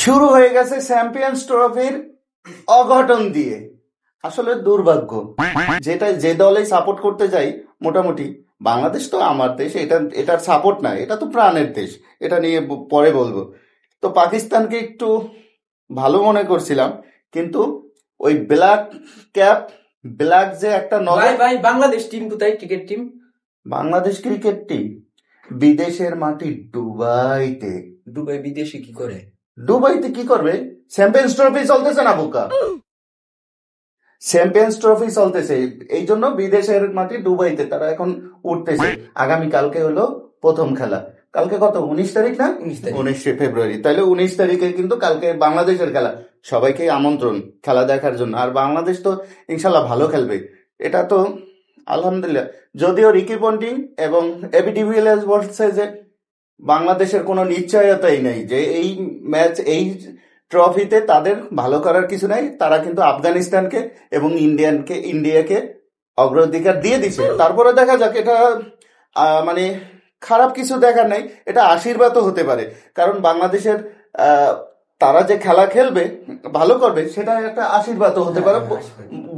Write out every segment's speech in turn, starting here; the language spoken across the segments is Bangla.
শুরু হয়ে গেছে চ্যাম্পিয়ন্স ট্রফির অঘটন দিয়ে। আসলে দুর্ভাগ্য, যেটা যে দলেই সাপোর্ট করতে যাই, মোটামুটি বাংলাদেশ তো আমার দেশ, এটার সাপোর্ট না, এটা তো প্রাণের দেশ, এটা নিয়ে পরে বলবো। তো পাকিস্তানকে একটু ভালো মনে করছিলাম, কিন্তু ওই ব্ল্যাক ক্যাপ, ব্ল্যাক যে একটা ভাই ভাই বাংলাদেশ টিম কোথায়? Cricket team? Bangladesh cricket team বিদেশের মাটি দুবাইতে। দুবাই বিদেশে কি করে? দুবাইতে কি করবে? চ্যাম্পিয়ন্স ট্রফি চলতেছে না বোকা, চ্যাম্পিয়ন্স ট্রফি চলতেছে, এই জন্য বিদেশের মাটি দুবাইতে তারা এখন উঠতেছে। আগামী কালকে হলো প্রথম খেলা। কালকে কত, 19 তারিখ না? 19শে ফেব্রুয়ারি। তাহলে 19 তারিখে কিন্তু কালকে বাংলাদেশের খেলা। সবাইকে আমন্ত্রণ খেলা দেখার জন্য। আর বাংলাদেশ তো ইনশাল্লাহ ভালো খেলবে, এটা তো আলহামদুলিল্লাহ। যদিও রিকি পন্টিং এবং এবি ডিভিলিয়ার্স বলছে যে বাংলাদেশের কোনো নিশ্চয়তাই নেই যে এই ম্যাচ, এই ট্রফিতে তাদের ভালো করার কিছু নাই। তারা কিন্তু আফগানিস্তানকে এবং ইন্ডিয়াকে অগ্রাধিকার দিয়ে দিছে। তারপরে দেখা যাক, এটা মানে খারাপ কিছু দেখার নাই, এটা আশীর্বাদও হতে পারে। কারণ বাংলাদেশের তারা যে খেলা খেলবে, ভালো করবে, সেটা একটা আশীর্বাদও হতে পারে।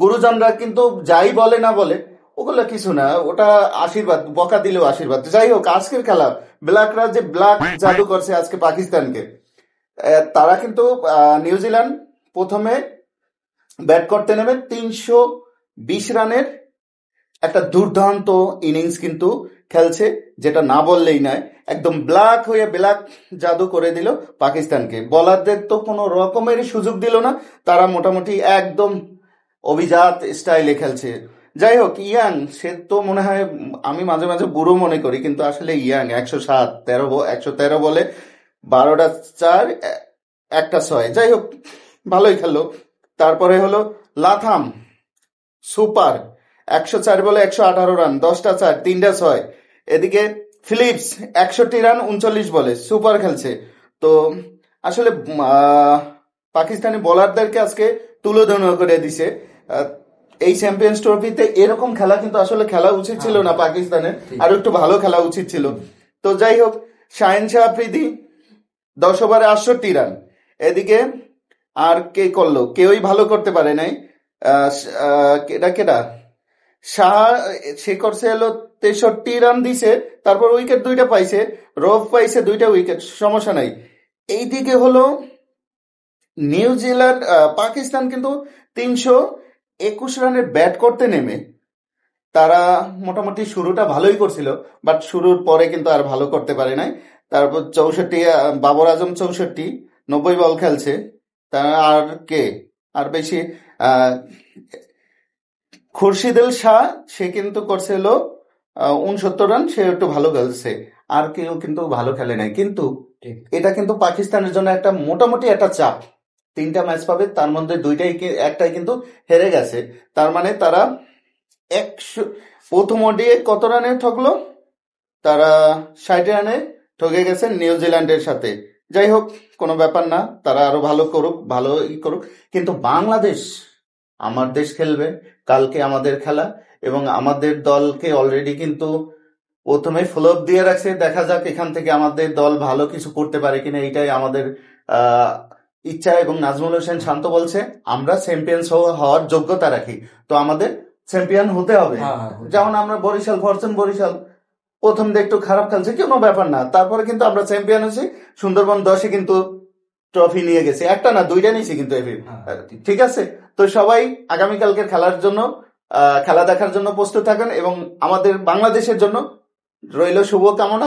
গুরুজনরা কিন্তু যাই বলে না বলে, ওগুলো কিছু না, ওটা আশীর্বাদ, বকা দিলেও আশীর্বাদ। যাই হোক, আজকের খেলা ব্ল্যাকরা যে ব্ল্যাক জাদু করছে আজকে পাকিস্তানকে, তারা কিন্তু নিউজিল্যান্ড প্রথমে ব্যাট করতে নেমে 320 রানের একটা দুর্দান্ত ইনিংস কিন্তু খেলছে, যেটা না বললেই নয়। একদম ব্ল্যাক হয়ে ব্ল্যাক জাদু করে দিল পাকিস্তানকে। বলারদের তো কোনো রকমেরই সুযোগ দিল না, তারা মোটামুটি একদম অভিজাত স্টাইলে খেলছে। যাই হোক, ইয়াং সে তো মনে হয়, আমি মাঝে মাঝে বুড়ো মনে করি, কিন্তু আসলে ইয়াং 113 বলে 12টা 4, একটা 6। যাই হোক, ভালোই খেললো। তারপরে হলো লাথাম, সুপার, 104 বলে 118 রান, 10টা 4, 3টা 6। এদিকে ফিলিপস 61 রান 39 বলে, সুপার খেলছে। তো আসলে পাকিস্তানি বোলারদেরকে আজকে তুলোধন্য করে দিছে। এই চ্যাম্পিয়ন্স ট্রফিতে এরকম খেলা কিন্তু আসলে খেলা উচিত ছিল না পাকিস্তানের, আর একটু ভালো খেলা উচিত ছিল। তো যাই হোক, শাহিন শাহ আফ্রিদি 10 ওভারে 68 রান। এদিকে আর কে করলো, কেউই ভালো করতে পারে নাই। কেডা শাহ, সে করছে হলো 63 রান দিছে, তারপর উইকেট 2টা পাইছে, রফ পাইছে 2টা উইকেট, সমস্যা নাই। এইদিকে হলো নিউজিল্যান্ড, পাকিস্তান কিন্তু 321 রানের ব্যাট করতে নেমে তারা মোটামুটি শুরুটা ভালোই করছিল, বাট শুরুর পরে কিন্তু আর ভালো করতে পারে নাই। তারপর 64, বাবর আজম 64, 90 বল খেলছে। আর কে আর বেশি, খুরশিদুল শাহ, সে কিন্তু করছে হলো 69 রান, সে একটু ভালো খেলছে। আর কেউ কিন্তু ভালো খেলে নাই। কিন্তু এটা কিন্তু পাকিস্তানের জন্য একটা মোটামুটি একটা চাপ। 3টা ম্যাচ পাবে, তার মধ্যে একটাই কিন্তু হেরে গেছে। তার মানে তারা 100, প্রথম ওডিআই কত রানে ঠকলো, তারা 60 রানে ঠকে গেছে নিউজিল্যান্ডের সাথে। যাই হোক, কোনো ব্যাপার না, তারা আরো ভালো করুক, ভালো করুক। কিন্তু বাংলাদেশ, আমার দেশ খেলবে কালকে, আমাদের খেলা, এবং আমাদের দলকে অলরেডি কিন্তু প্রথমে ফ্লপ দিয়ে রাখছে। দেখা যাক এখান থেকে আমাদের দল ভালো কিছু করতে পারে কিনা, এইটাই আমাদের ইচ্ছা। এবং নাজমুল হোসেন শান্ত বলছে আমরা চ্যাম্পিয়ন্স হওয়ার যোগ্যতা রাখি, তো আমাদের চ্যাম্পিয়ন হতে হবে। যেমন আমরা ফরচুন বরিশাল প্রথম দিয়ে একটু খারাপ খেলছে, কোনো ব্যাপার না, তারপরে কিন্তু আমরা চ্যাম্পিয়ন হয়েছি। সুন্দরবন 10-এ কিন্তু ট্রফি নিয়ে গেছে, একটা না 2টা নিয়েছে কিন্তু এফি। ঠিক আছে, তো সবাই আগামীকালকের খেলার জন্য, খেলা দেখার জন্য প্রস্তুত থাকেন, এবং আমাদের বাংলাদেশের জন্য রইল শুভকামনা।